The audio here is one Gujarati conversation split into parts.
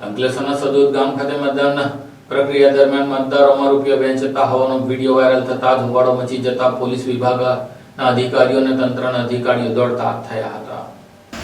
અંકલેશ્વરના સદોદ ગામ ખાતે મતદાન પ્રક્રિયા દરમિયાન મતદારોમાં રૂપિયા વહેંચતા હોવાનો વિડીયો વાયરલ થતા જ હોબાળો મચી જતા પોલીસ વિભાગના અધિકારીઓ અને તંત્રના અધિકારીઓ દોડતા થયા હતા।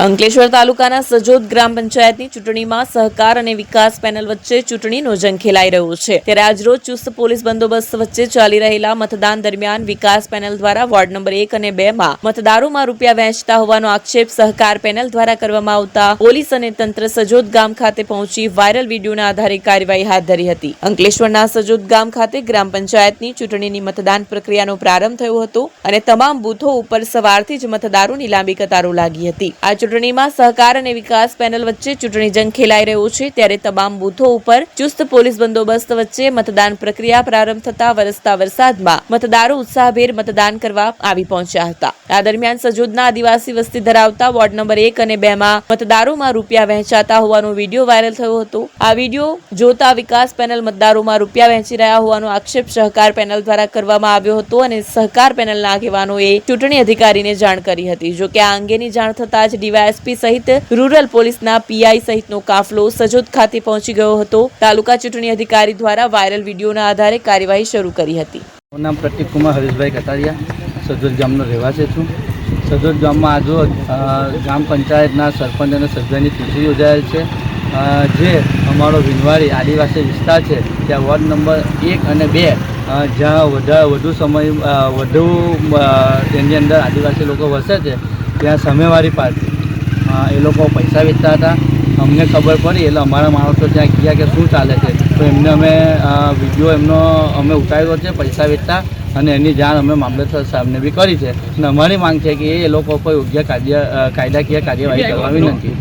અંકલેશ્વર તાલુકાના સજોદ ગ્રામ પંચાયતની ચૂંટણીમાં સહકાર અને વિકાસ પેનલ વચ્ચે ચૂંટણીનો જંગ ખેલાઈ રહ્યો છે। ત્યારે આજરોજ ચુસ્ત પોલીસ બંદોબસ્ત વચ્ચે ચાલી રહેલા મતદાન દરમિયાન વિકાસ પેનલ દ્વારા વોર્ડ નંબર 1 અને 2 માં મતદારોમાં રૂપિયા વહેંચતા હોવાનો આક્ષેપ સહકાર પેનલ દ્વારા કરવામાં આવતા પોલીસ અને તંત્ર સજોદ ગામ ખાતે પહોંચી વાયરલ વિડીયોના આધારે કાર્યવાહી હાથ ધરી હતી। અંકલેશ્વરના સજોદ ગામ ખાતે ગ્રામ પંચાયતની ચૂંટણીની મતદાન પ્રક્રિયાનો પ્રારંભ થયો હતો અને તમામ બૂથો ઉપર સવારથી જ મતદારોની લાંબી કતારો લાગી હતી। આ ચૂંટણીમાં સહકાર અને વિકાસ પેનલ વચ્ચે ચૂંટણી જંગ ખેલાઈ રહ્યો છે। ત્યારે તમામ બૂથો ઉપર ચુસ્ત પોલીસ બંદોબસ્ત વચ્ચે મતદાન પ્રક્રિયા પ્રારંભ થતા વરસતા વરસાદમાં મતદારો ઉત્સાહભેર મતદાન કરવા આવી પહોંચ્યા હતા। આ દરમિયાન સજોદના આદિવાસી વસ્તી ધરાવતા વોર્ડ નંબર 1 અને 2 માં મતદારોમાં રૂપિયા વહેંચાતા હોવાનો વિડીયો વાયરલ થયો હતો। આ વિડીયો જોતા વિકાસ પેનલ મતદારોમાં રૂપિયા વહેંચી રહ્યા હોવાનો આક્ષેપ સહકાર પેનલ દ્વારા કરવામાં આવ્યો હતો અને સહકાર પેનલના આગેવાનોએ ચૂંટણી અધિકારીને જાણ કરી હતી। જો કે આ અંગેની જાણ થતા જ ડીવાયએસપી સહિત રૂરલ પોલીસના પીઆઈ સહિતનો કાફલો સજોદ ખાતે પહોંચી ગયો હતો। તાલુકા ચૂંટણી અધિકારી દ્વારા વાયરલ વિડીયોના આધારે કાર્યવાહી શરૂ કરી હતી। મારું નામ પ્રતિક કુમાર હરીશભાઈ કતારિયા, સજોદ ગામનો રહેવાસી છું। સજોદ ગામમાં આજરોજ ગ્રામ પંચાયતના સરપંચ અને સભ્યની ચૂંટણી યોજાયેલ છે। જે અમારો વિનવાડી આદિવાસી વિસ્તાર છે ત્યાં વોર્ડ નંબર 1 અને 2 જ્યાં વધુ તેની અંદર આદિવાસી લોકો વસે છે ત્યાં સામેવાળી પાર્ટી એ લોકો પૈસા વેચતા હતા। અમને ખબર પડી એટલે અમારા માણસો ત્યાં ગયા કે શું ચાલે છે, તો એમને અમે વિડીયો એમનો અમે ઉતાર્યો છે પૈસા વેચતા, અને એની જાણ અમે મામલતદાર સાહેબને બી કરી છે। અને અમારી માંગ છે કે એ લોકો પર યોગ્ય કાયદાકીય કાર્યવાહી કરવા વિનંતી।